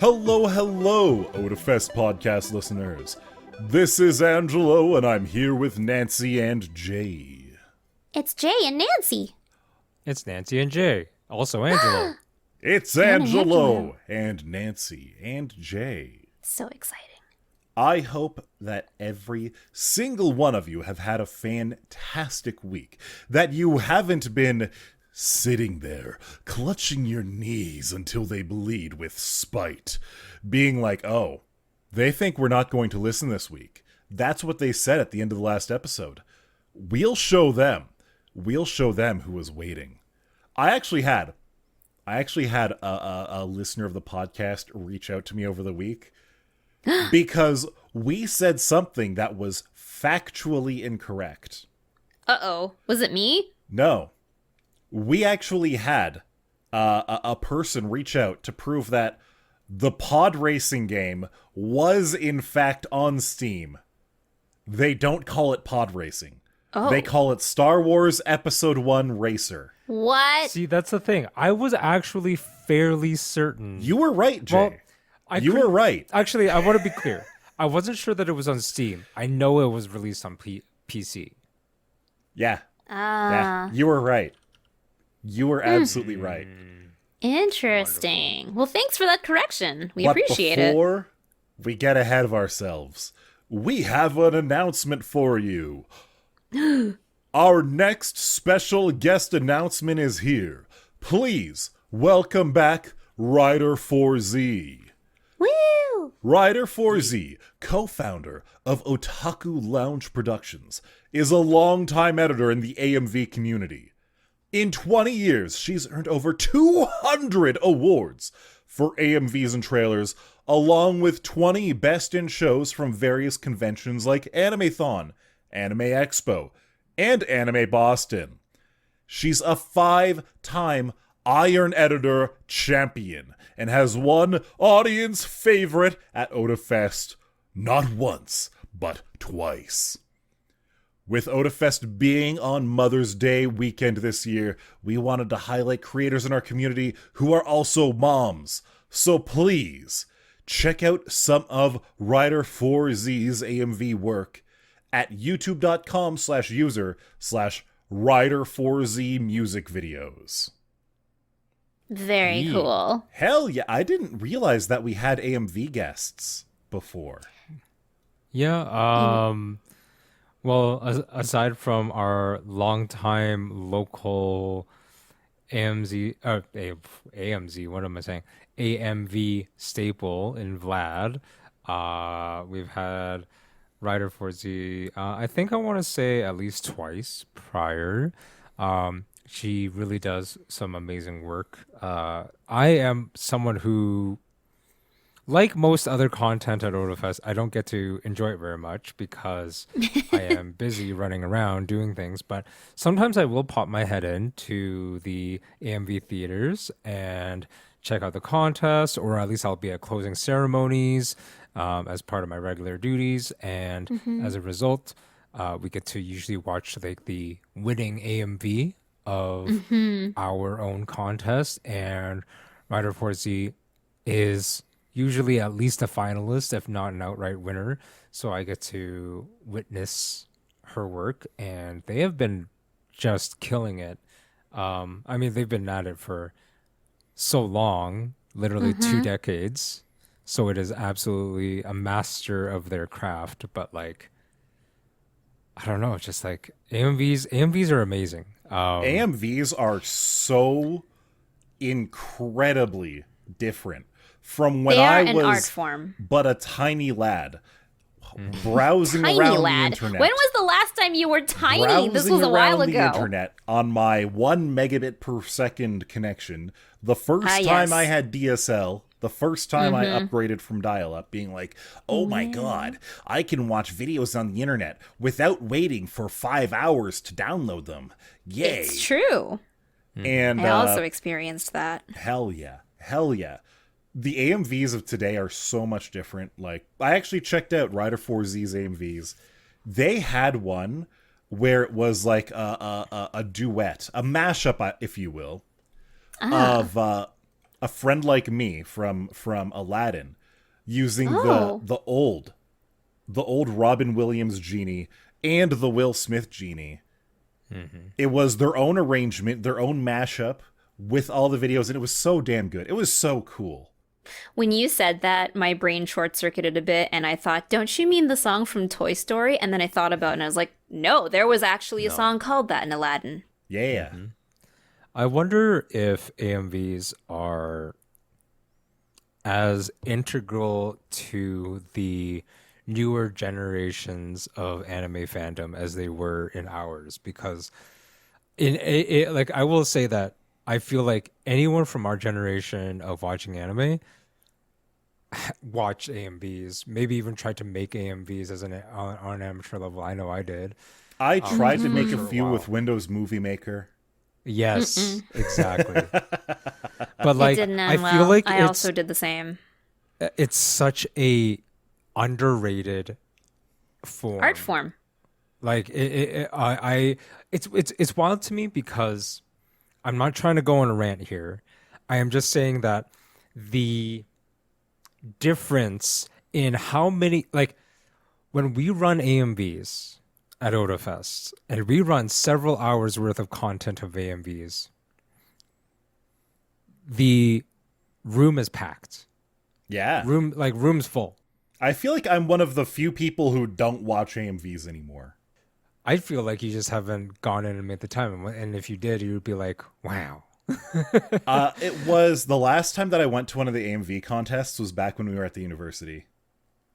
Hello, hello, Otafest podcast listeners. This is Angelo, and I'm here with Nancy and Jay. It's Jay and Nancy. It's Nancy and Jay. Also Angelo. It's Angelo and Nancy and Jay. So exciting. I hope that every single one of you have had a fantastic week. That you haven't been sitting there, clutching your knees until they bleed with spite. Being like, oh, they think we're not going to listen this week. That's what they said at the end of the last episode. We'll show them. We'll show them who was waiting. I actually had a listener of the podcast reach out to me over the week because we said something that was factually incorrect. Uh-oh. Was it me? No. We actually had a person reach out to prove that the pod racing game was in fact on Steam. They don't call it pod racing. Oh. They call it Star Wars Episode 1 Racer. What? See, that's the thing. I was actually fairly certain. You were right, Jay. Well, you were right. Actually, I want to be clear. I wasn't sure that it was on Steam. I know it was released on PC. Yeah. Yeah. You were right. You were absolutely right. Interesting. Wonderful. Well, thanks for that correction. We But appreciate it. before we get ahead of ourselves, we have an announcement for you. Our next special guest announcement is here. Please welcome back Ryder4Z. Woo! Ryder4Z, co-founder of Otaku Lounge Productions, is a longtime editor in the AMV community. In 20 years, she's earned over 200 awards for AMVs and trailers, along with 20 Best in Shows from various conventions like Animethon, Anime Expo, and Anime Boston. She's a 5-time Iron Editor champion and has won audience favorite at Otafest not once, but twice. With Otafest being on Mother's Day weekend this year, we wanted to highlight creators in our community who are also moms. So please, check out some of Ryder4Z's AMV work at youtube.com/user/Ryder4Z music videos. Very cool. Hell yeah, I didn't realize that we had AMV guests before. Yeah, well, aside from our longtime local AMZ, what am I saying? AMV staple in Vlad, we've had Ryder4Z, I think I want to say at least twice prior. She really does some amazing work. I am someone who, like most other content at Otafest, I don't get to enjoy it very much because I am busy running around doing things. But sometimes I will pop my head into the AMV theaters and check out the contest, or at least I'll be at closing ceremonies as part of my regular duties. And as a result, we get to usually watch like the winning AMV of our own contest. And Ryder4Z is usually at least a finalist, if not an outright winner. So I get to witness her work, and they have been just killing it. I mean, they've been at it for so long, literally 2 decades. So it is absolutely a master of their craft. But like, I don't know, just like AMVs are amazing. AMVs are so incredibly different from when They are I an was art form. but a tiny lad browsing Tiny around lad. the internet. When was the last time you were tiny? This Browsing was a while around the ago. internet on my 1 megabit per second connection. The first time yes. I had DSL, the first time I upgraded from dial-up, being like, oh my god, I can watch videos on the internet without waiting for 5 hours to download them. Yay. It's true. And I also experienced that. hell yeah. Hell yeah. The AMVs of today are so much different. Like, I actually checked out Ryder4Z's AMVs. They had one where it was like a duet, a mashup, if you will, of A Friend Like Me from Aladdin, using Oh. the old Robin Williams genie and the Will Smith genie. It was their own arrangement, their own mashup with all the videos, and it was so damn good. It was so cool. When you said that, my brain short-circuited a bit, and I thought, don't you mean the song from Toy Story? And then I thought about it, and I was like, no, there was actually a song called that in Aladdin. Yeah. I wonder if AMVs are as integral to the newer generations of anime fandom as they were in ours, because like I will say that I feel like anyone from our generation of watching anime watched AMVs, maybe even tried to make AMVs as on an amateur level. I know I did. I tried to make a For a few while. with Windows Movie Maker. Yes, exactly. But It like, didn't I end feel well. like I it's also did the same. it's such a underrated Art form. Like it's wild to me because I'm not trying to go on a rant here. I am just saying that the difference in how many, like, when we run AMVs at Otafest and we run several hours worth of content of AMVs, the room is packed. Yeah. Room's full. I feel like I'm one of the few people who don't watch AMVs anymore. I feel like you just haven't gone in and made the time. And if you did, you would be like, wow. It was the last time that I went to one of the AMV contests was back when we were at the university.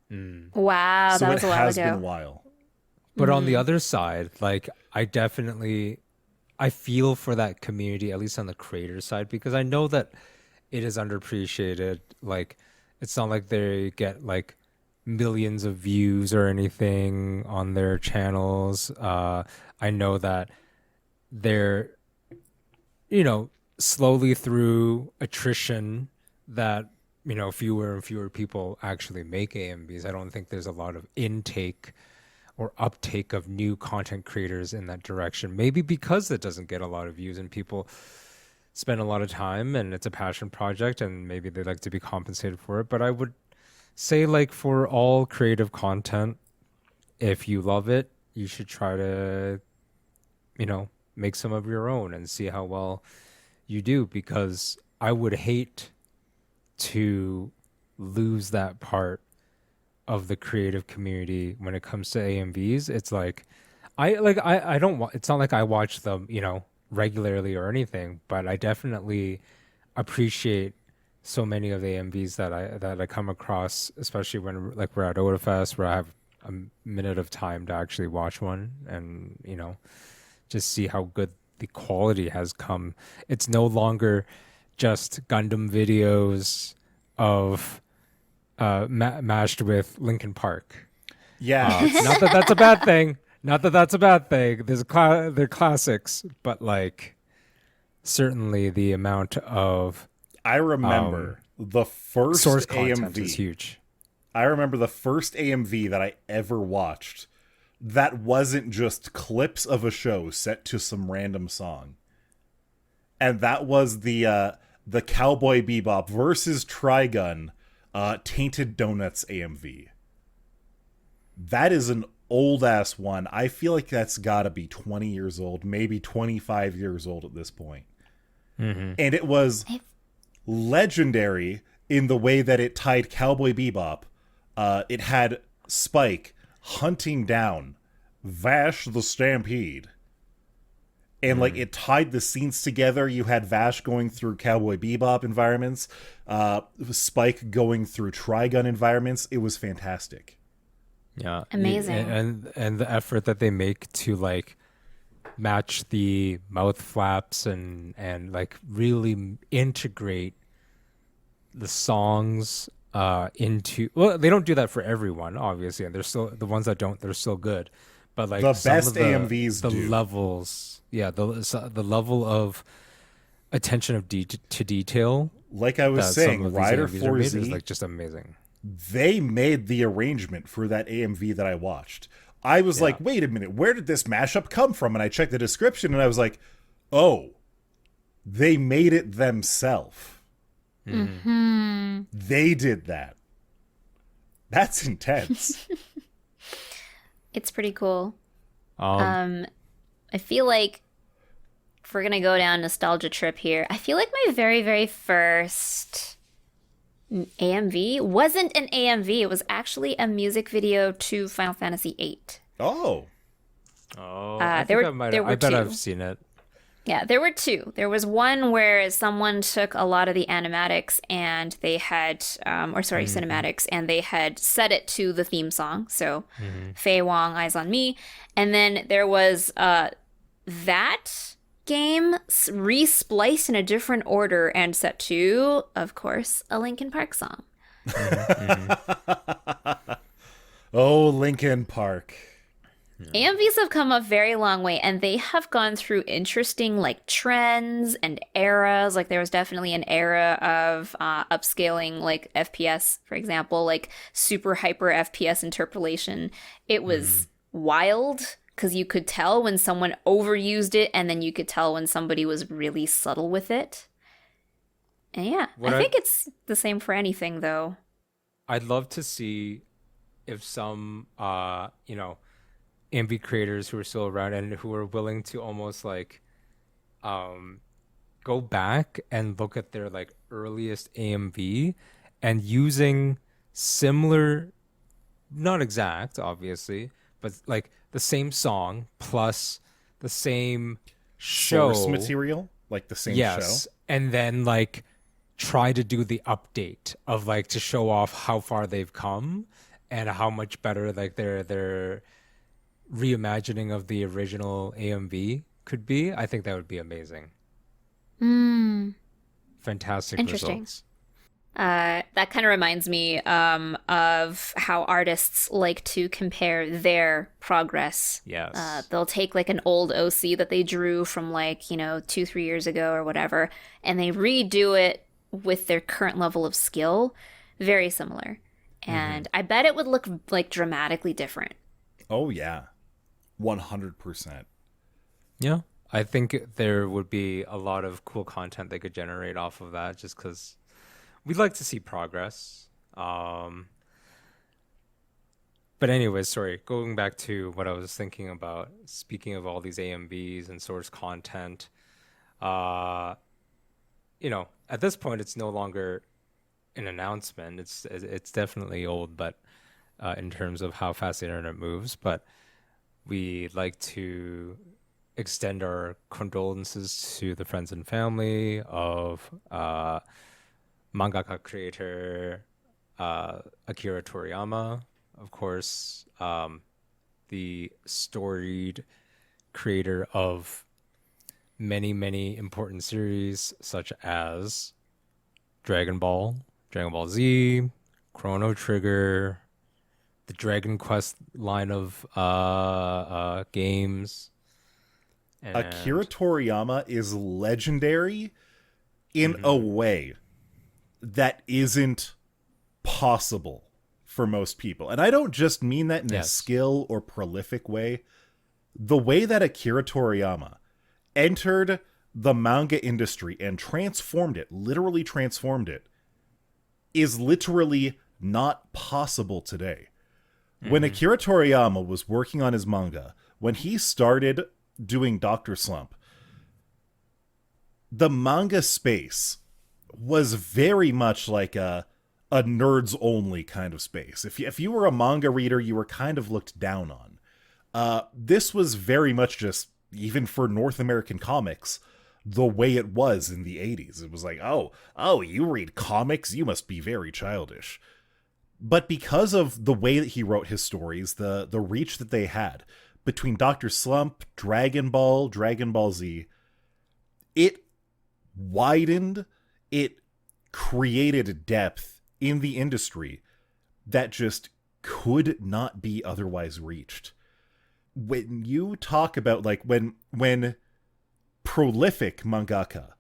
Wow, So that it was a while has been a ago. while. But on the other side, like, I feel for that community, at least on the creator side, because I know that it is underappreciated. Like, it's not like they get like millions of views or anything on their channels. I know that they're, slowly through attrition that, fewer and fewer people actually make AMVs. I don't think there's a lot of intake or uptake of new content creators in that direction. Maybe because it doesn't get a lot of views and people spend a lot of time and it's a passion project and maybe they like to be compensated for it. But I would say, like, for all creative content, if you love it, you should try to, make some of your own and see how well you do, because I would hate to lose that part of the creative community when it comes to AMVs. It's like I don't it's not like I watch them, regularly or anything, but I definitely appreciate so many of the AMVs that I come across, especially when, like, we're at Otafest, where I have a minute of time to actually watch one and, just see how good the quality has come. It's no longer just Gundam videos of mashed with Linkin Park. Yeah. Not that that's a bad thing. Not that that's a bad thing. They're classics, but, like, certainly the amount of I remember the first source content AMV. is huge. I remember the first AMV that I ever watched that wasn't just clips of a show set to some random song. And that was the Cowboy Bebop versus Trigun Tainted Donuts AMV. That is an old-ass one. I feel like that's gotta be 20 years old, maybe 25 years old at this point. And it was legendary in the way that it tied Cowboy Bebop. It had Spike hunting down Vash the Stampede. And, like, it tied the scenes together. You had Vash going through Cowboy Bebop environments, Spike going through Trigun environments. It was fantastic. Yeah. Amazing. And the effort that they make to, like, match the mouth flaps and like really integrate the songs into, well, they don't do that for everyone, obviously, and they're still, the ones that don't, they're still good, but, like, The some best of the AMVs the do. levels, the level of attention of to detail Like I was that some saying, of these Rider AMVs are made is, 4Z, like, just amazing. they made the arrangement for that AMV that I watched. I was like, wait a minute, where did this mashup come from? And I checked the description and I was like, oh, they made it themselves. They did that. That's intense. It's pretty cool. Um, I feel like if we're gonna go down nostalgia trip here, I feel like my very, very first AMV wasn't an AMV. It was actually a music video to Final Fantasy VIII. Oh. I there think were I bet two. I've seen it. Yeah, there were two. There was one where someone took a lot of the animatics and they had, cinematics, and they had set it to the theme song. So, Fei Wong, Eyes on Me. And then there was that game re-spliced in a different order and set to, of course, a Linkin Park song. Oh, Linkin Park. AMVs have come a very long way, and they have gone through interesting like trends and eras. Like there was definitely an era of upscaling like FPS, for example, like super hyper FPS interpolation. It was wild because you could tell when someone overused it, and then you could tell when somebody was really subtle with it. And yeah, I think it's the same for anything though. I'd love to see if some, AMV creators who are still around and who are willing to almost like go back and look at their like earliest AMV and using similar, not exact obviously, but like the same song plus the same show Source material, like the same show. And then like try to do the update of like to show off how far they've come and how much better like their reimagining of the original AMV could be. I think that would be amazing. Fantastic Interesting. results. That kind of reminds me of how artists like to compare their progress. Yes. They'll take like an old OC that they drew from like, 2-3 years ago or whatever, and they redo it with their current level of skill. Very similar. And I bet it would look like dramatically different. Oh, yeah. 100%. Yeah. I think there would be a lot of cool content they could generate off of that just because we'd like to see progress. But anyways, sorry, going back to what I was thinking about, speaking of all these AMVs and source content, at this point, it's no longer an announcement. It's definitely old, but in terms of how fast the internet moves, but we like to extend our condolences to the friends and family of mangaka creator Akira Toriyama, of course, the storied creator of many, many important series such as Dragon Ball Z, Chrono Trigger, the Dragon Quest line of games. And Akira Toriyama is legendary in a way that isn't possible for most people. And I don't just mean that in a skill or prolific way. The way that Akira Toriyama entered the manga industry and transformed it, literally transformed it, is literally not possible today. When Akira Toriyama was working on his manga, when he started doing Dr. Slump, the manga space was very much like a nerds only kind of space. If you were a manga reader, you were kind of looked down on. This was very much just, even for North American comics, the way it was in the 80s. It was like, oh, you read comics? You must be very childish. But because of the way that he wrote his stories, the reach that they had between Dr. Slump, Dragon Ball Z, it widened, it created depth in the industry that just could not be otherwise reached. When you talk about, like, when prolific mangaka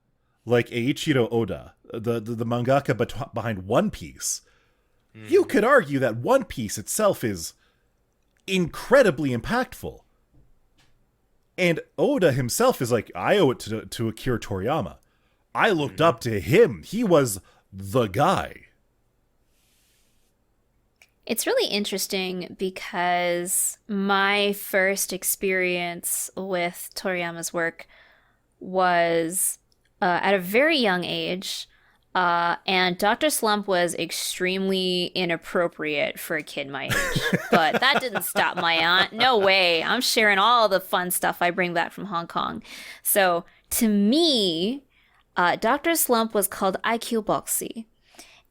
like Eiichiro Oda, the mangaka behind One Piece, you could argue that One Piece itself is incredibly impactful. And Oda himself is like, I owe it to Akira Toriyama. I looked up to him. He was the guy. It's really interesting because my first experience with Toriyama's work was at a very young age, and Dr. Slump was extremely inappropriate for a kid my age. But that didn't stop my aunt. No way. I'm sharing all the fun stuff I bring back from Hong Kong. So to me, Dr. Slump was called IQ Boxy,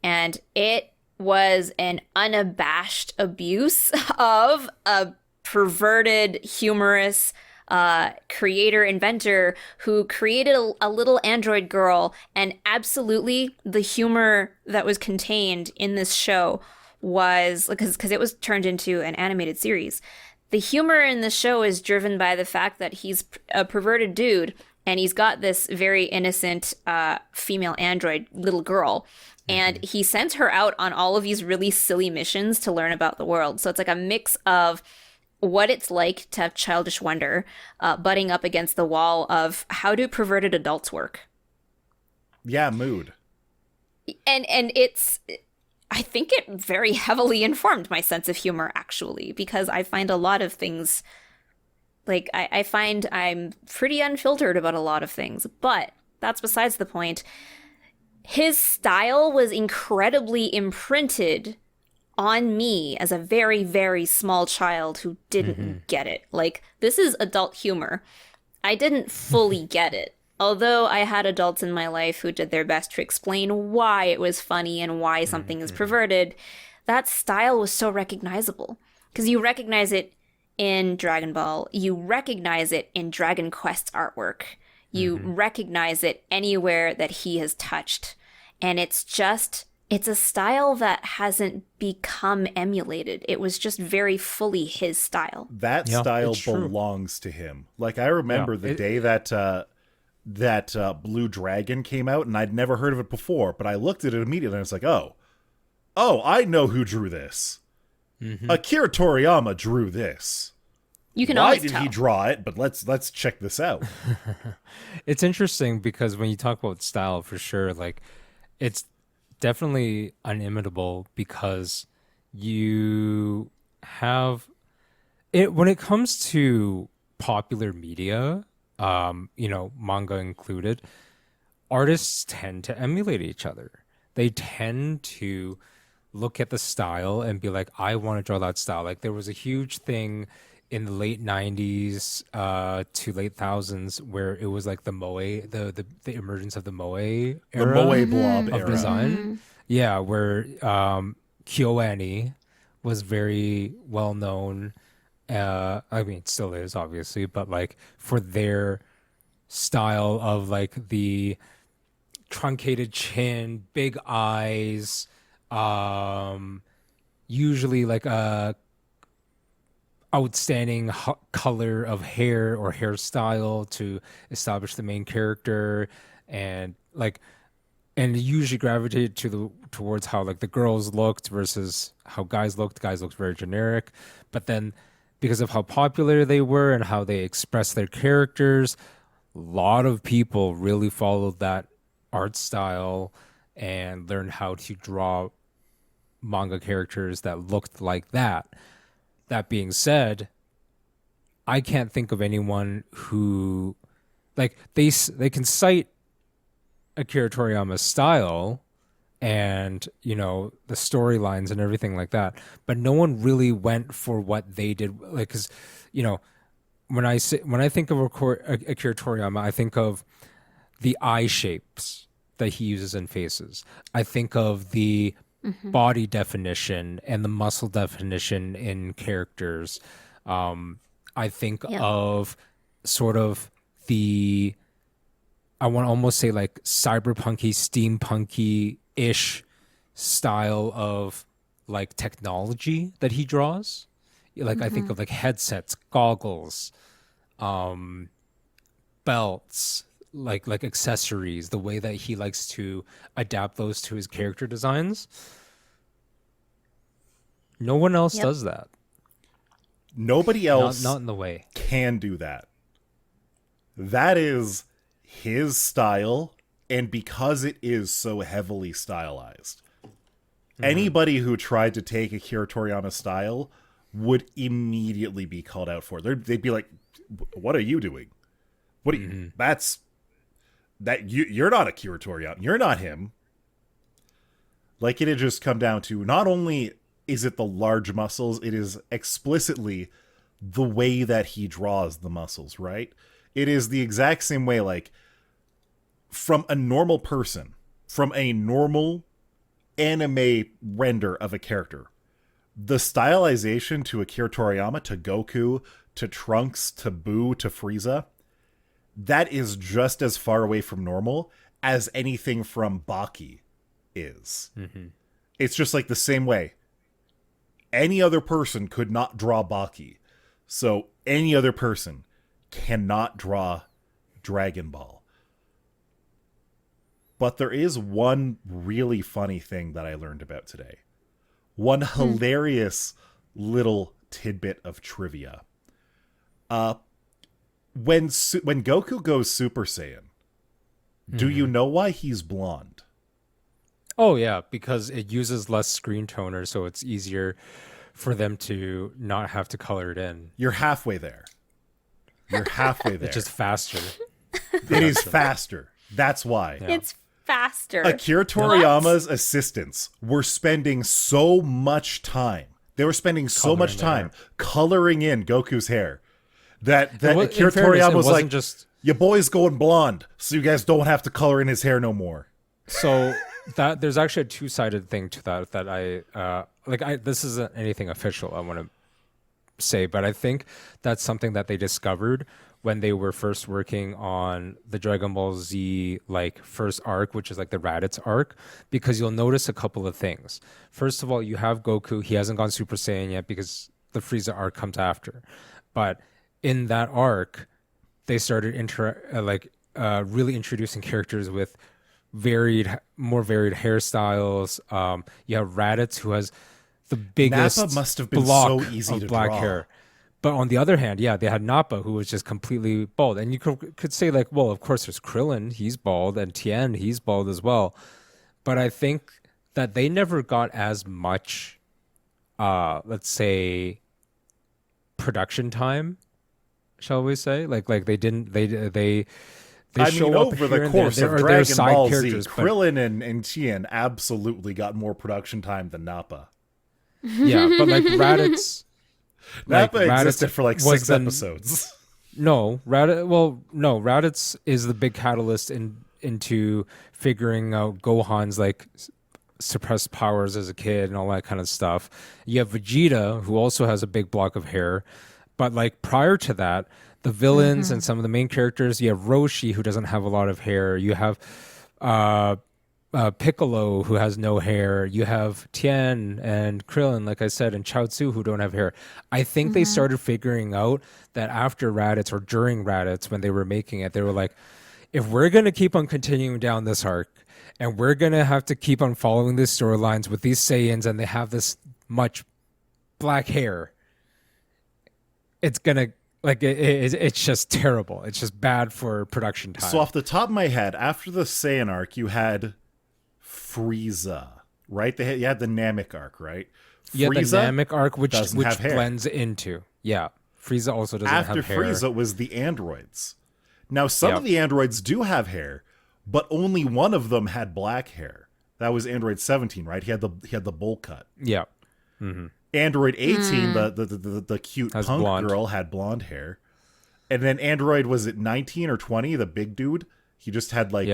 and it was an unabashed abuse of a perverted, humorous creator, inventor who created a little android girl. And absolutely the humor that was contained in this show was, because it was turned into an animated series. The humor in the show is driven by the fact that he's a perverted dude and he's got this very innocent female android little girl. And he sends her out on all of these really silly missions to learn about the world. So it's like a mix of what it's like to have childish wonder butting up against the wall of how do perverted adults work. Yeah, mood. And it's, I think it very heavily informed my sense of humor, actually, because I find a lot of things, like I find I'm pretty unfiltered about a lot of things, but that's besides the point. His style was incredibly imprinted on me as a very, very small child who didn't get it. Like, this is adult humor. I didn't fully get it. Although I had adults in my life who did their best to explain why it was funny and why something is perverted, that style was so recognizable. Because you recognize it in Dragon Ball. You recognize it in Dragon Quest's artwork. You recognize it anywhere that he has touched. And it's a style that hasn't become emulated. It was just very fully his style. That style belongs to him. Like, I remember the day that Blue Dragon came out, and I'd never heard of it before, but I looked at it immediately and I was like, oh, I know who drew this. Akira Toriyama drew this. You can Why always did tell. he draw it? But let's check this out. It's interesting because when you talk about style, for sure, like, it's definitely unimitable because you have it when it comes to popular media, manga included. Artists tend to emulate each other. They tend to look at the style and be like, I want to draw that style. Like, there was a huge thing in the late 90s to late thousands where it was like the moe, the emergence of the moe era, The Moe Blob of era. design. Yeah, where KyoAni was very well known. I mean, it still is, obviously, but like for their style of like the truncated chin, big eyes, usually like a outstanding color of hair or hairstyle to establish the main character, and usually gravitated towards how like the girls looked versus how guys looked. Guys looked very generic, but then because of how popular they were and how they expressed their characters, a lot of people really followed that art style and learned how to draw manga characters that looked like that. That being said, I can't think of anyone who, like, they can cite Akira Toriyama's style and, the storylines and everything like that, but no one really went for what they did. Like, because, when I think of Akira Toriyama, I think of the eye shapes that he uses in faces. I think of the body definition and the muscle definition in characters. I think of sort of I want to almost say like cyberpunky, steampunky-ish style of like technology that he draws. Like I think of like headsets, goggles, belts, like accessories, the way that he likes to adapt those to his character designs. No one else does that. Nobody else Not in the way. can do that. That is his style, And because it is so heavily stylized, anybody who tried to take Akira Toriyama style would immediately be called out for it. They'd be like, "What are you doing? What? Are you, you're not Akira Toriyama. You're not him." Like, it had just come down to, not only is it the large muscles, it is explicitly the way that he draws the muscles, right? It is the exact same way, like, from a normal person, from a normal anime render of a character, the stylization to Akira Toriyama, to Goku, to Trunks, to Boo, to Frieza, that is just as far away from normal as anything from Baki is. It's just like the same way. Any other person could not draw Baki. So any other person cannot draw Dragon Ball. But there is one really funny thing that I learned about today. One hilarious little tidbit of trivia. When Goku goes Super Saiyan, do you know why he's blonde? Oh, yeah, because it uses less screen toner, so it's easier for them to not have to color it in. You're halfway there. You're halfway there. It's just faster. It is faster. That's why. Yeah. It's faster. Akira Toriyama's assistants were spending so much time. They were spending so much time coloring in Goku's hair that Akira Toriyama was like, your boy's going blonde, so you guys don't have to color in his hair no more. So that there's actually a two-sided thing to that I this isn't anything official I want to say, but I think that's something that they discovered when they were first working on the Dragon Ball Z like first arc, which is like the Raditz arc, because you'll notice a couple of things. First of all, you have Goku. He hasn't gone Super Saiyan yet because the Frieza arc comes after. But in that arc, they started really introducing characters with more varied hairstyles. You have Raditz, who has the biggest Nappa must have been block so easy of to black draw. hair. But on the other hand, yeah, they had Nappa, who was just completely bald. And you could say, like, well, of course, there's Krillin, he's bald, and Tien, he's bald as well. But I think that they never got as much, let's say, production time, shall we say? Like they didn't, they I show mean, up over here the and there. course There of are Dragon side Ball Z, characters, but- Krillin and Tien absolutely got more production time than Nappa. Yeah, but like Raditz... Nappa Raditz existed for like was 6 the- episodes. Raditz is the big catalyst into figuring out Gohan's like suppressed powers as a kid and all that kind of stuff. You have Vegeta, who also has a big block of hair, but like prior to that, the villains and some of the main characters, you have Roshi, who doesn't have a lot of hair. You have Piccolo, who has no hair. You have Tien and Krillin, like I said, and Chaozu, who don't have hair. I think they started figuring out that after Raditz or during Raditz, when they were making it, they were like, if we're going to keep on continuing down this arc and we're going to have to keep on following these storylines with these Saiyans and they have this much black hair, it's going to, like, it's just terrible. It's just bad for production time. So off the top of my head, after the Saiyan arc, you had Frieza, right? You had the Namek arc, right? Yeah, the Namek arc, which have hair. blends into. Yeah, Frieza also doesn't After have hair. Frieza was the androids. Now, some of the androids do have hair, but only one of them had black hair. That was Android 17, right? He had the bowl cut. Yeah. Android 18, the cute Has punk blonde. girl, had blonde hair. And then Android, was it 19 or 20, the big dude? He just had like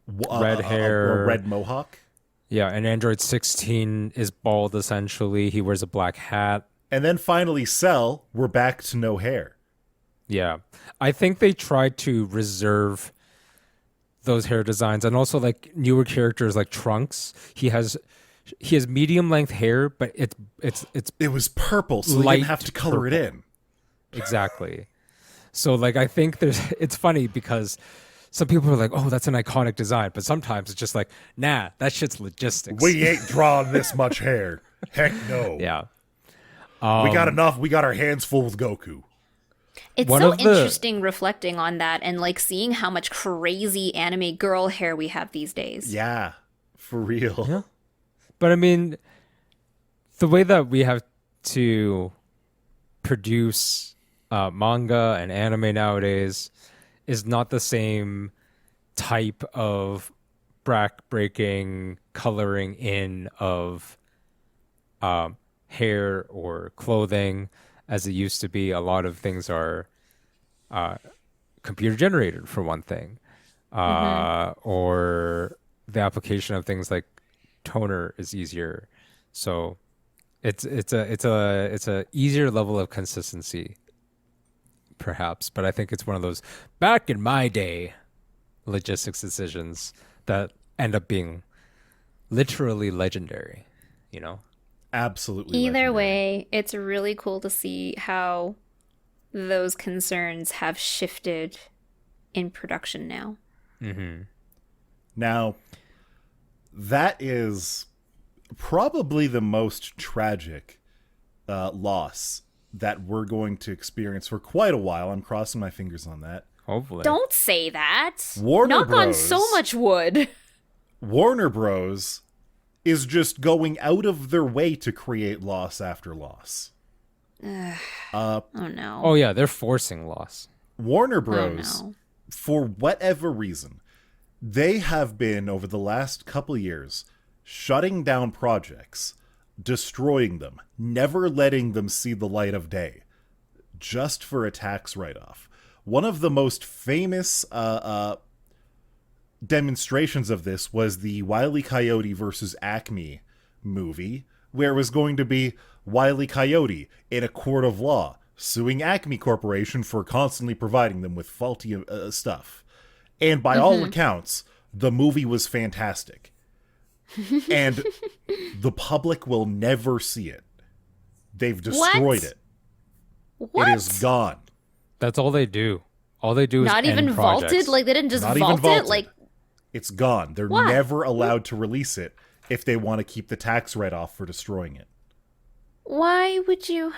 Red hair. a red mohawk. Yeah, and Android 16 is bald, essentially. He wears a black hat. And then finally Cell, we're back to no hair. Yeah. I think they tried to reserve those hair designs. And also, like, newer characters like Trunks. He has medium length hair, but it's It was purple, so they light didn't have to color it in. exactly. So, like, I think it's funny because some people are like, oh, that's an iconic design. But sometimes it's just like, nah, that shit's logistics. We ain't drawing this much hair. Heck no. Yeah. We got enough. We got our hands full with Goku. It's One so of the interesting reflecting on that and like seeing how much crazy anime girl hair we have these days. Yeah, for real. Yeah. But I mean, the way that we have to produce manga and anime nowadays is not the same type of breaking coloring in of hair or clothing as it used to be. A lot of things are computer generated, for one thing, or the application of things like toner is easier. So it's a easier level of consistency, perhaps. But I think it's one of those back in my day logistics decisions that end up being literally legendary, you know? Absolutely. Either legendary. way, it's really cool to see how those concerns have shifted in production now. Now, that is probably the most tragic loss that we're going to experience for quite a while. I'm crossing my fingers on that. Hopefully. Don't say that. Warner Knock on Bros. so much wood. Warner Bros. Is just going out of their way to create loss after loss. Oh no. Oh yeah, they're forcing loss. Warner Bros. Oh, no. For whatever reason, they have been, over the last couple years, shutting down projects, destroying them, never letting them see the light of day, just for a tax write-off. One of the most famous demonstrations of this was the Wile E. Coyote versus Acme movie, where it was going to be Wile E. Coyote in a court of law suing Acme Corporation for constantly providing them with faulty stuff. And by all accounts, the movie was fantastic. And the public will never see it. They've destroyed it. What? It is gone. That's all they do. All they do is Not even end projects. vaulted? Like they didn't just Not even vault it? vaulted. Like It's gone. They're Why? never allowed to release it if they want to keep the tax write-off for destroying it. why would you?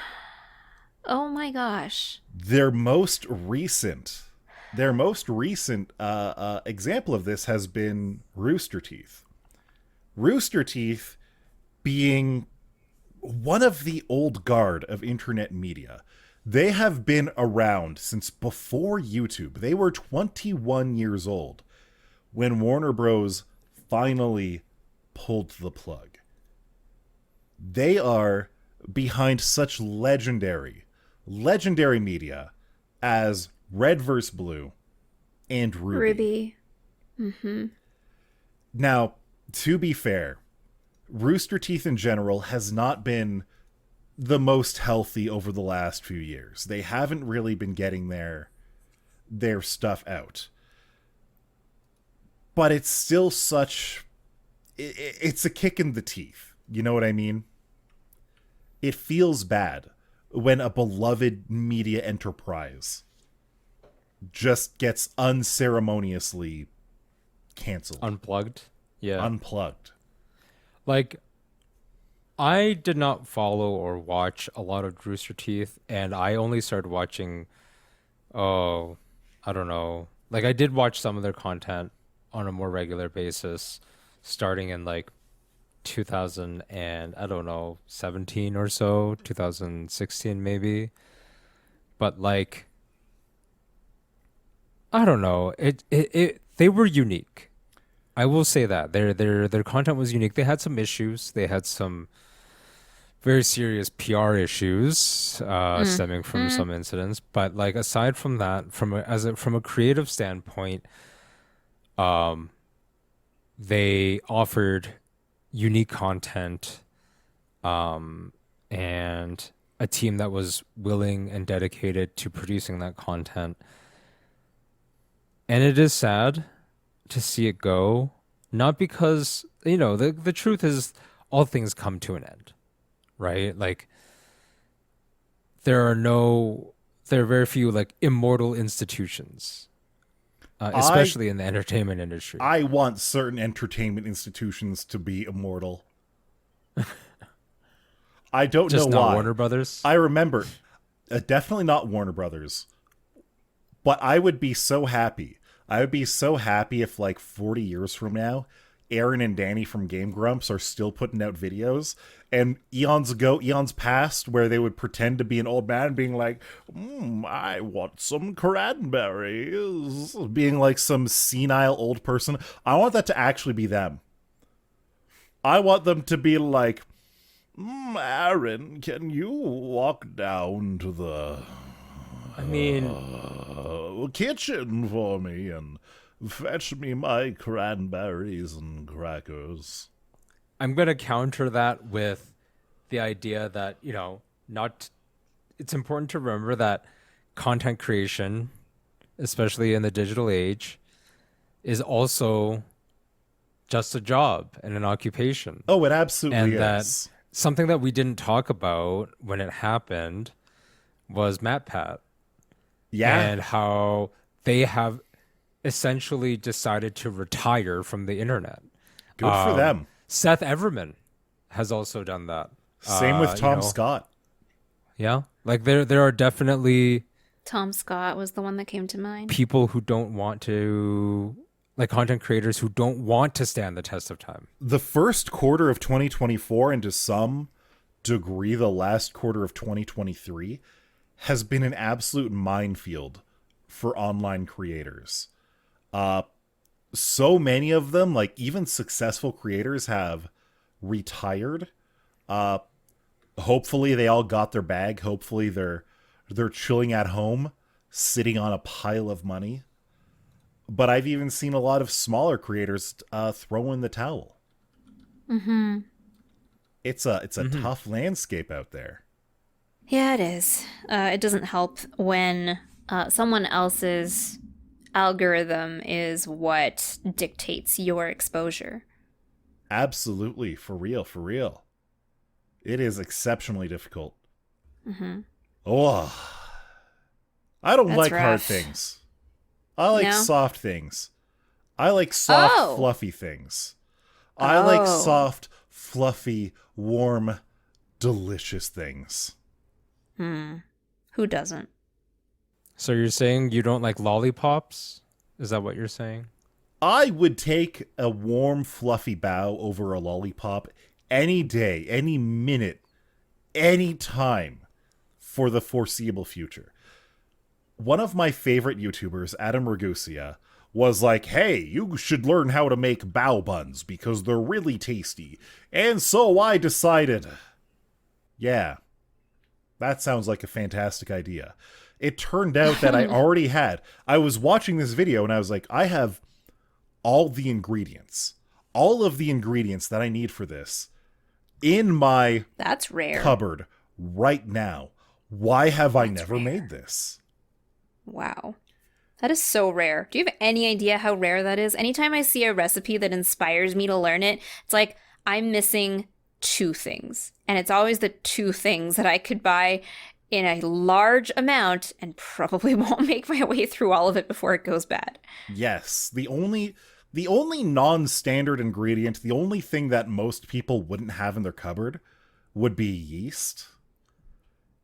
Oh my gosh. Their most recent example of this has been Rooster Teeth. Rooster Teeth being one of the old guard of internet media. They have been around since before YouTube. They were 21 years old when Warner Bros. Finally pulled the plug. They are behind such legendary media as Red vs. Blue and Ruby. Now, to be fair, Rooster Teeth in general has not been the most healthy over the last few years. They haven't really been getting their stuff out. But it's still such... It's a kick in the teeth. You know what I mean? It feels bad when a beloved media enterprise just gets unceremoniously canceled. Unplugged. Yeah. Unplugged. Like, I did not follow or watch a lot of Rooster Teeth, and I only started watching, I don't know. Like, I did watch some of their content on a more regular basis, starting in, like, 2000 and, I don't know, 17 or so, 2016 maybe. But, like, I don't know. They were unique. I will say that their content was unique. They had some issues. They had some very serious PR issues stemming from some incidents. But like aside from that, from a creative standpoint, they offered unique content, and a team that was willing and dedicated to producing that content. And it is sad to see it go, not because, you know, the truth is all things come to an end, right? Like there are very few like immortal institutions, especially in the entertainment industry. I want certain entertainment institutions to be immortal. I don't Just know not why. Warner Brothers. I remember Definitely not Warner Brothers. But I would be so happy. I would be so happy if, like, 40 years from now, Aaron and Danny from Game Grumps are still putting out videos, and eons past, where they would pretend to be an old man being like, I want some cranberries. Being like some senile old person. I want that to actually be them. I want them to be like, Aaron, can you walk down to the kitchen for me and fetch me my cranberries and crackers? I'm going to counter that with the idea that, it's important to remember that content creation, especially in the digital age, is also just a job and an occupation. Oh, it absolutely and is. That something that we didn't talk about when it happened was MatPat. Yeah. And how they have essentially decided to retire from the internet. Good for them. Seth Everman has also done that. Same with Tom Scott. Yeah. Like there are definitely Tom Scott was the one that came to mind. people who don't want to, like content creators who don't want to stand the test of time. The first quarter of 2024 and to some degree the last quarter of 2023 has been an absolute minefield for online creators. So many of them, like even successful creators, have retired. Hopefully they all got their bag. Hopefully they're chilling at home, sitting on a pile of money. But I've even seen a lot of smaller creators throw in the towel. Mm-hmm. It's a tough landscape out there. Yeah, it is. It doesn't help when someone else's algorithm is what dictates your exposure. Absolutely. For real. It is exceptionally difficult. Mm-hmm. Oh, I don't That's like hard rough. things. I like No? soft things. I like soft, fluffy things. I like soft, fluffy, warm, delicious things. Who doesn't? So you're saying you don't like lollipops? Is that what you're saying? I would take a warm, fluffy bow over a lollipop any day, any minute, any time for the foreseeable future. One of my favorite YouTubers, Adam Ragusia, was like, hey, you should learn how to make bao buns because they're really tasty. And so I decided, yeah, that sounds like a fantastic idea. It turned out that I was watching this video and I was like, I have all of the ingredients that I need for this in my That's rare. cupboard right now. Why have I never rare. made this? Wow. That is so rare. Do you have any idea how rare that is? Anytime I see a recipe that inspires me to learn it, it's like I'm missing two things. And it's always the two things that I could buy in a large amount and probably won't make my way through all of it before it goes bad. Yes, the only non-standard ingredient, the only thing that most people wouldn't have in their cupboard would be yeast.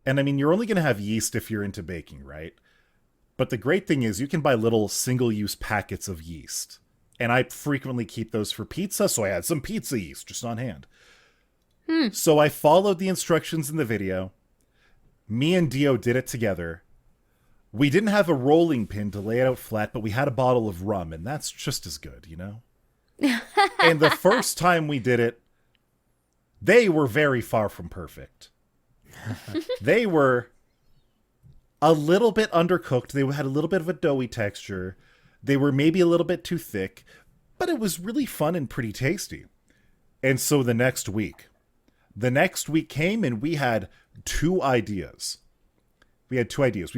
And I mean, you're only going to have yeast if you're into baking, right? But the great thing is you can buy little single-use packets of yeast. And I frequently keep those for pizza, so I had some pizza yeast just on hand. So I followed the instructions in the video. Me and Dio did it together. We didn't have a rolling pin to lay it out flat, but we had a bottle of rum, and that's just as good, you know? And the first time we did it, they were very far from perfect. They were a little bit undercooked. They had a little bit of a doughy texture. They were maybe a little bit too thick, but it was really fun and pretty tasty. And so the next week came and we had two ideas. We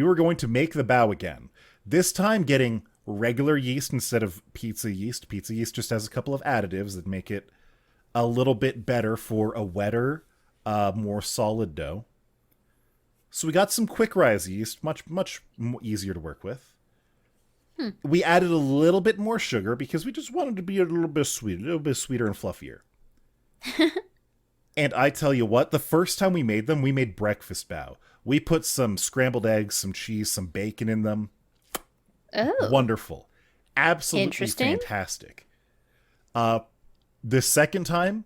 were going to make the bao again. This time getting regular yeast instead of pizza yeast. Pizza yeast just has a couple of additives that make it a little bit better for a wetter, more solid dough. So we got some quick rise yeast, much easier to work with. We added a little bit more sugar because we just wanted to be a little bit sweeter and fluffier. And I tell you what, the first time we made them, we made breakfast bao. We put some scrambled eggs, some cheese, some bacon in them. Oh. Wonderful. Absolutely Interesting. fantastic. The second time,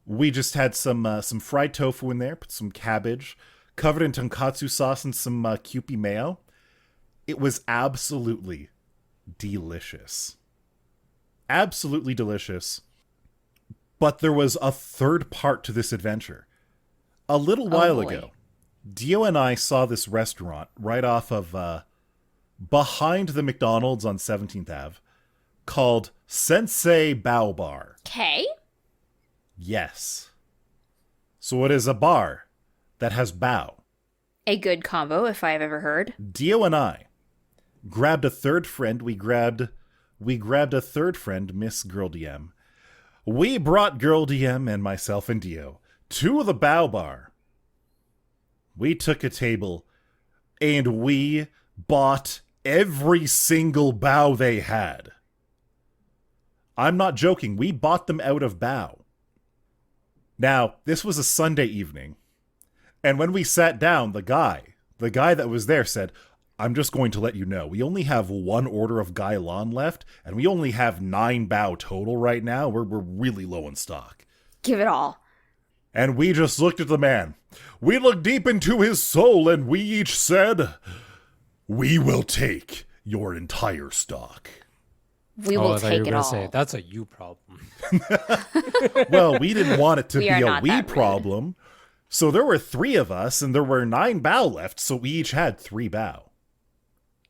we just had some fried tofu in there, put some cabbage, covered in tonkatsu sauce and some Kewpie mayo. It was absolutely delicious. Absolutely delicious. But there was a third part to this adventure. A little while ago, Dio and I saw this restaurant right off of behind the McDonald's on 17th Ave called Sensei Bao Bar. Okay. Yes. So it is a bar that has bao. A good combo, if I've ever heard. Dio and I grabbed a third friend. We grabbed a third friend, Miss Girl DM. We brought Girl DM and myself and Dio to the bao bar. We took a table and we bought every single bao they had. I'm not joking. We bought them out of bao. Now, this was a Sunday evening. And when we sat down, the guy that was there said, I'm just going to let you know, we only have one order of Gailon left, and we only have 9 bao total right now. We're really low in stock. Give it all. And we just looked at the man. We looked deep into his soul, and we each said, we will take your entire stock. We will I thought you take were it gonna all. say, that's a you problem. Well, we didn't want it to We be are a not we that rude. problem. So there were 3 of us, and there were 9 bao left, so we each had 3 bao.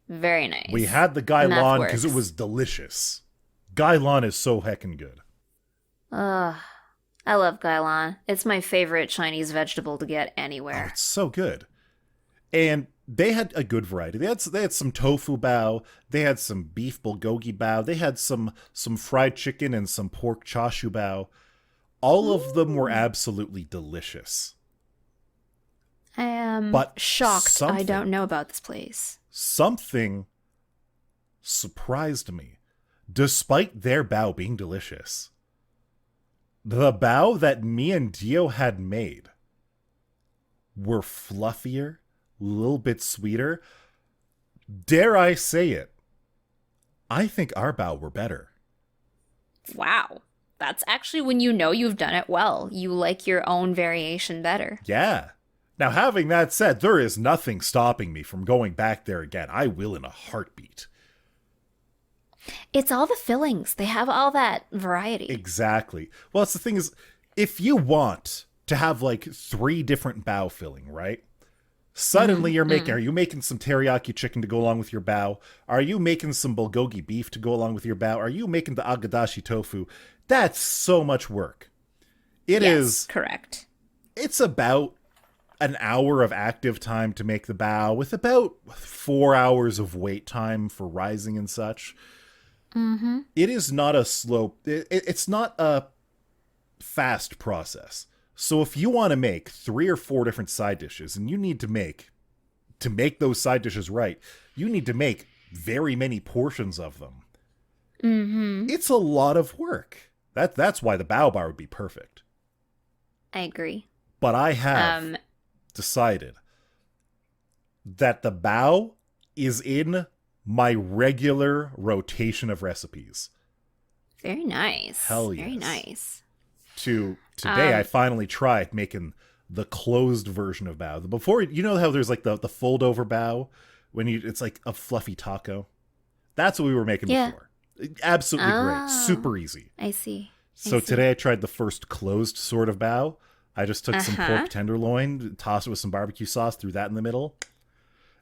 Very nice. We had the Math Gailon because it works. was delicious. Gailon is so heckin' good. Ugh. I love Gailon. It's my favorite Chinese vegetable to get Oh, anywhere. it's so good. And they had a good variety. They had some tofu bao. They had some beef bulgogi bao. They had some fried chicken and some pork chashu bao. All of them were absolutely delicious. I am But shocked. I something- don't know about this place. Something surprised me. Despite their bao being delicious, the bao that me and Dio had made were fluffier, a little bit sweeter. Dare I say it? I think our bao were better. Wow. That's actually when you know you've done it well. You like your own variation better. Yeah. Now, having that said, there is nothing stopping me from going back there again. I will in a heartbeat. It's all the fillings. They have all that variety. Exactly. Well, it's the thing is, if you want to have like 3 different bao filling, right? Suddenly you're making, are you making some teriyaki chicken to go along with your bao? Are you making some bulgogi beef to go along with your bao? Are you making the agadashi tofu? That's so much work. It Yes, is. correct. It's about an hour of active time to make the bao with about 4 hours of wait time for rising and such. Mm-hmm. It is not a slow, it's not a fast process. So if you want to make 3 or 4 different side dishes, and you need to make those side dishes right, you need to make very many portions of them. Mm-hmm. It's a lot of work. That's why the bao bar would be perfect. I agree. But I have decided that the bao is in my regular rotation of recipes. Very nice. Hell Very yes. nice. Today I finally tried making the closed version of bao. Before, you know how there's like the fold over bao when it's like a fluffy taco. That's what we were making before. Absolutely great. Super easy. I see. So see. today I tried the first closed sort of bao. I just took some pork tenderloin, tossed it with some barbecue sauce, threw that in the middle.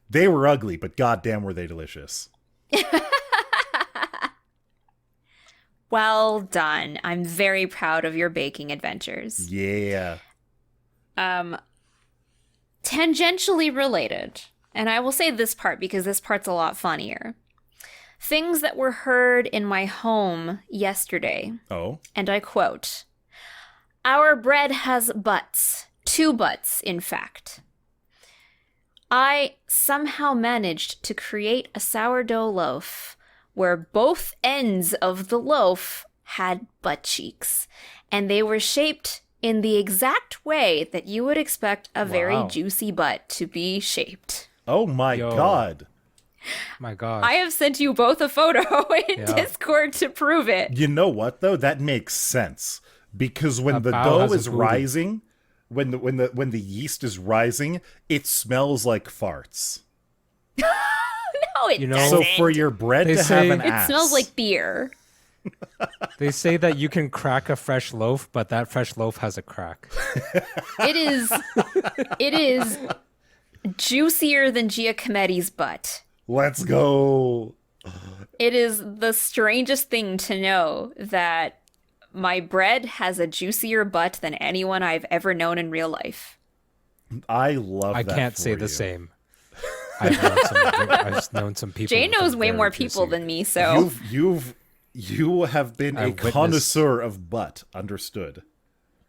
They were ugly, but goddamn were they delicious. Well done. I'm very proud of your baking adventures. Yeah. Tangentially related, and I will say this part because this part's a lot funnier. Things that were heard in my home yesterday, Oh? and I quote, "Our bread has butts. 2 butts, in fact. I somehow managed to create a sourdough loaf where both ends of the loaf had butt cheeks, and they were shaped in the exact way that you would expect a very Wow. juicy butt to be shaped. Oh my Yo. god. My God. I have sent you both a photo in Yeah. Discord to prove it. You know what though? That makes sense because when A the bow dough has a is booty. rising, when the yeast is rising, it smells like farts. No, it You know- doesn't. So for your bread They to say- have an it ass, smells like beer. They say that you can crack a fresh loaf, but that fresh loaf has a crack. It is juicier than Giacometti's butt. let's go. It is the strangest thing to know that my bread has a juicier butt than anyone I've ever known in real life. I love I that can't for say the you. same. I've known some people. Jay with knows a way very more people juicy- than me, so You have been a I've witnessed- connoisseur of butt. Understood.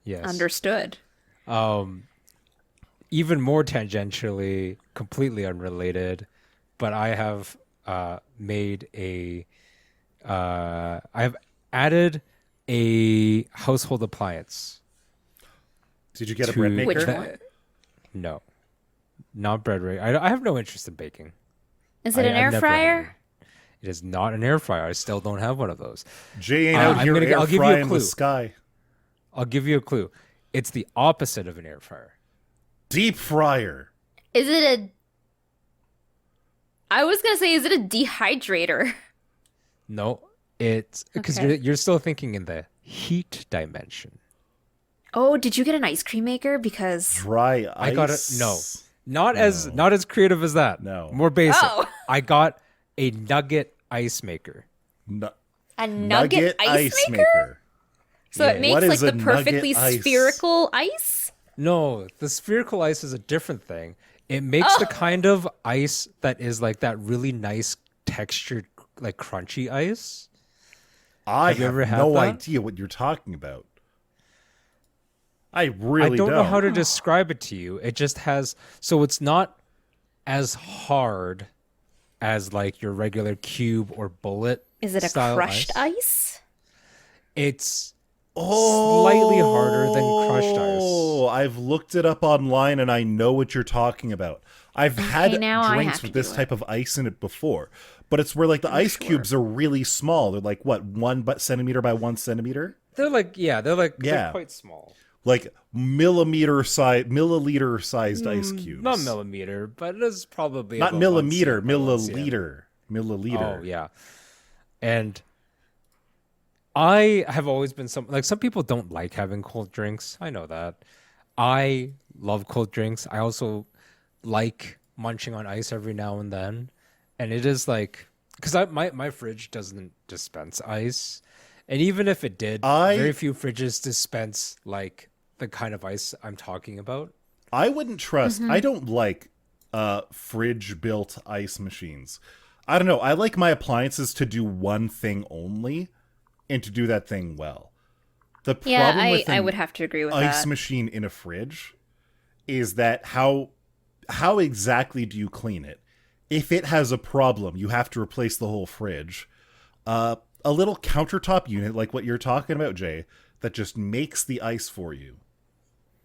Yes. understood. Even more tangentially, completely unrelated, but I have made a. I have added a household appliance. Did you get a To- bread maker? Which that- one? No, not bread rate. I have no interest in baking. Is it an I air never fryer? have. It is not an air fryer. I still don't have one of those. Jay ain't out I'm here gonna- air I'll give you a frying the clue. sky. I'll give you a clue. It's the opposite of an air fryer. Deep fryer. Is it a? I was gonna say, is it a dehydrator? No, it's because Okay. you're still thinking in the heat dimension. Oh, did you get an ice cream maker? Because Dry ice. I got it. No, not as creative as that. No. More basic. Oh. I got a nugget ice maker. Nu- a nugget ice maker? maker. So it makes What like is the a nugget perfectly ice? spherical ice? No, the spherical ice is a different thing. It makes the kind of ice that is like that really nice textured, like crunchy ice. I Have you have ever had no that? idea what you're talking about. I really I don't know how to describe it to you. It just has, so it's not as hard as like your regular cube or bullet. Is it a style crushed ice? It's slightly harder than crushed ice. Oh, I've looked it up online and I know what you're talking about. I've had now I drinks have to with this do it. type of ice in it before, but it's where like the ice cubes are really small. They're like what, 1 centimeter by 1 centimeter, They're Yeah. quite small. like milliliter sized ice cubes. Not millimeter, but it is probably Not about millimeter, 1 cm by 1 cm. milliliter. Oh yeah, and I have always been some people don't like having cold drinks. I know that. I love cold drinks. I also like munching on ice every now and then, and it is like because my fridge doesn't dispense ice, and even if it did, very few fridges dispense like the kind of ice I'm talking about. I wouldn't trust. I don't like fridge built ice machines. I don't know. I like my appliances to do one thing only and to do that thing well. The Yeah, problem with I an would have to agree with ice that. machine in a fridge is that how exactly do you clean it? If it has a problem, you have to replace the whole fridge. A little countertop unit like what you're talking about, Jay, that just makes the ice for you.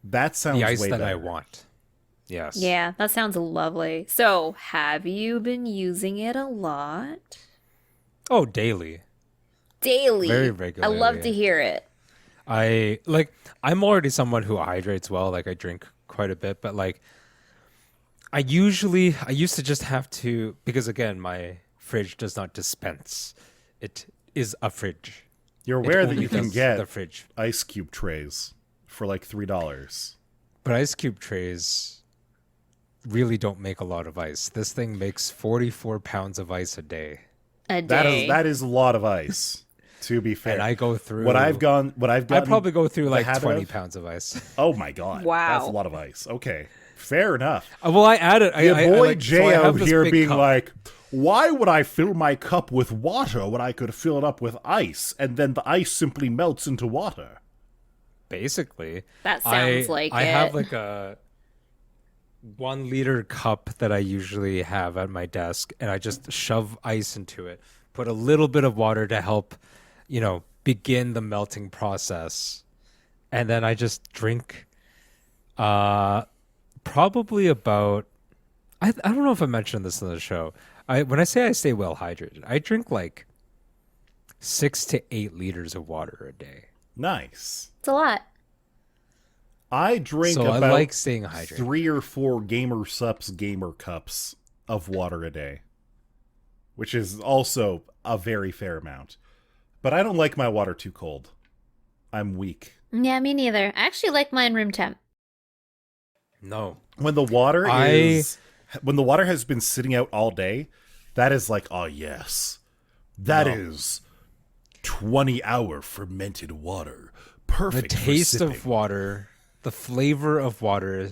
That sounds The ice way that I better. want. Yes. Yeah, that sounds lovely. So, have you been using it a lot? Oh, daily. Daily. Very I regularly. love to hear it. I'm already someone who hydrates well. Like I drink quite a bit, but like I used to just have to, because again, my fridge does not dispense. It is a fridge. You're It aware that only you can does get the fridge. ice cube trays for like $3. But ice cube trays really don't make a lot of ice. This thing makes 44 pounds of ice a day. A That day. is a lot of ice. To be fair, And I go through what I've done. I probably go through the like habit 20 of- pounds of ice. Oh my god! Wow. That's a lot of ice. Okay, fair enough. Well, I added Your boy so Jay I have out this here big being cup. like, why would I fill my cup with water when I could fill it up with ice, and then the ice simply melts into water? Basically, That sounds like I it. have like a 1 liter cup that I usually have at my desk, and I just shove ice into it, put a little bit of water to help, begin the melting process, and then I just drink probably about I don't know if I mentioned this on the show. When I say I stay well hydrated, I drink like 6 to 8 liters of water a day. Nice. It's a lot. I drink So about I like staying hydrated. 3 or 4 Gamer Sups Gamer Cups of water a day, which is also a very fair amount. But I don't like my water too cold. I'm weak. Yeah, me neither. I actually like mine room temp. No. When the water when the water has been sitting out all day, that is like, oh yes, that is 20-hour fermented water. Perfect. The taste of water, the flavor of water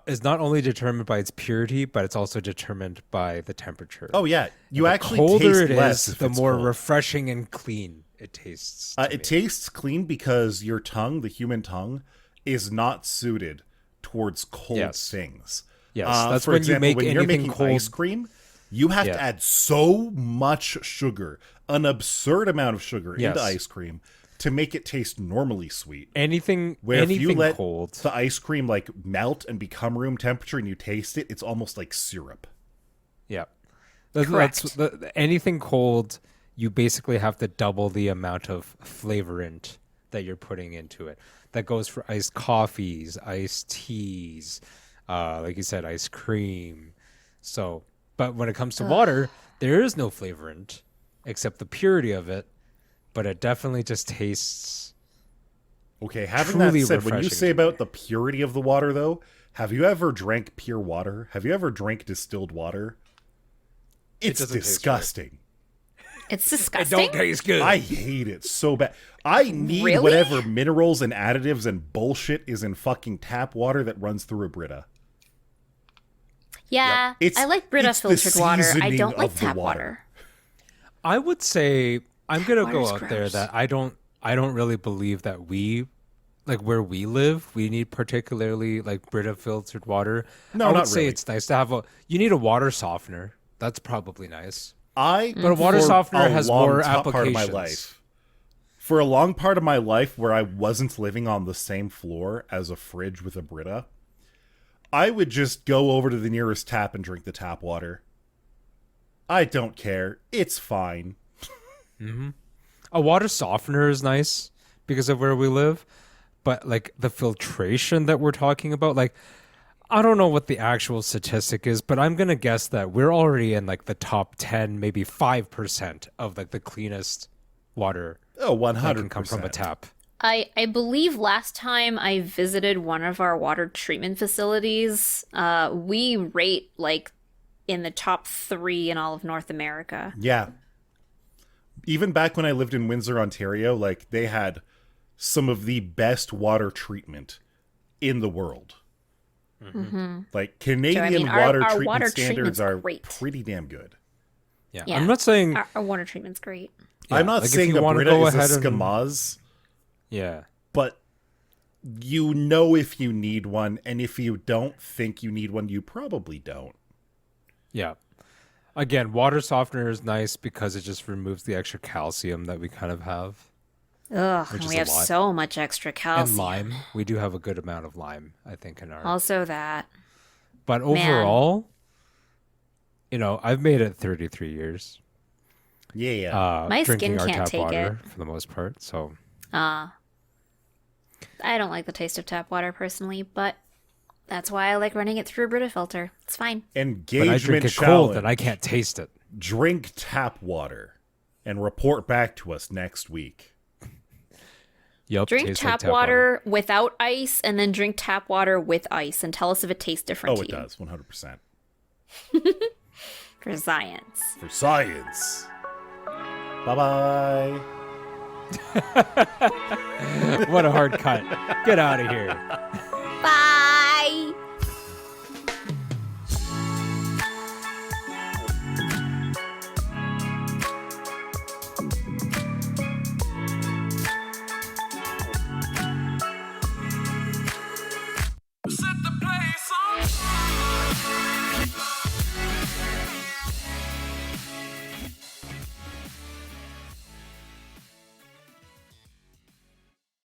is not only determined by its purity, but it's also determined by the temperature. Oh yeah, you The actually colder taste it less is, if the it's more cold. refreshing and clean it tastes. to me. It tastes clean because your tongue, the human tongue, is not suited towards cold Yes. things. Yes, that's for when example, you make when you're anything making cold. ice cream, you have to Yeah. add so much sugar, an absurd amount of sugar Yes. into ice cream to make it taste normally sweet. Anything Where if you let cold. the ice cream like melt and become room temperature and you taste it, it's almost like syrup. Yeah. Correct. Anything cold, you basically have to double the amount of flavorant that you're putting into it. That goes for iced coffees, iced teas, like you said, ice cream. So, but when it comes to water, there is no flavorant except the purity of it, but it definitely just tastes. Okay, having that Truly said, when you refreshing say to about the purity of the water, though, have you ever drank pure water? Have you ever drank distilled water? It's doesn't taste right. disgusting. It's disgusting. taste good. I hate it so bad. I need Really? whatever minerals and additives and bullshit is in fucking tap water that runs through a Brita. Yeah, It's- I like Brita it's the filtered water. I seasoning don't like of the tap water. water. I would say I'm gonna go water's out there gross. that I don't really believe that we like where we live, we need particularly like Brita filtered water. No, I would not say really. it's nice to have you need a water softener. That's probably nice. But a water softener has more part of my applications. life, for a long part of my life where I wasn't living on the same floor as a fridge with a Brita, I would just go over to the nearest tap and drink the tap water. I don't care. It's fine. A water softener is nice because of where we live, but like the filtration that we're talking about, like I don't know what the actual statistic is, but I'm going to guess that we're already in like the top 10, maybe 5% of like the cleanest water Oh, that 100%. can come from a tap. I believe last time I visited one of our water treatment facilities, we rate like in the top 3 in all of North America. Yeah. Even back when I lived in Windsor, Ontario, like they had some of the best water treatment in the world. Like Canadian our water water treatment standards treatment's are great. pretty damn good. Yeah. Yeah. I'm not saying Our water treatment's great. I'm not like, if saying you a wanna Brita go is a ahead and- Skamaz, yeah. but you know if you need one, and if you don't think you need one, you probably don't. Yeah. Again, water softener is nice because it just removes the extra calcium that we kind of have. Ugh, Which is we a have lot. so much extra calcium. And lime. We do have a good amount of lime, I think, in our. Also that. But overall, you know, I've made it 33 years. Yeah. My drinking skin our can't tap take water for the most part. So I don't like the taste of tap water personally, but that's why I like running it through a Brita filter. It's fine. when I Engagement drink it challenge. cold, then I can't taste it. Drink tap water and report back to us next week. Yup, Drink tastes like tap water without ice and then drink tap water with ice and tell us if it tastes different Oh, to it you. does, 100%. For science. For science. Bye-bye. What a hard cut. Get out of here.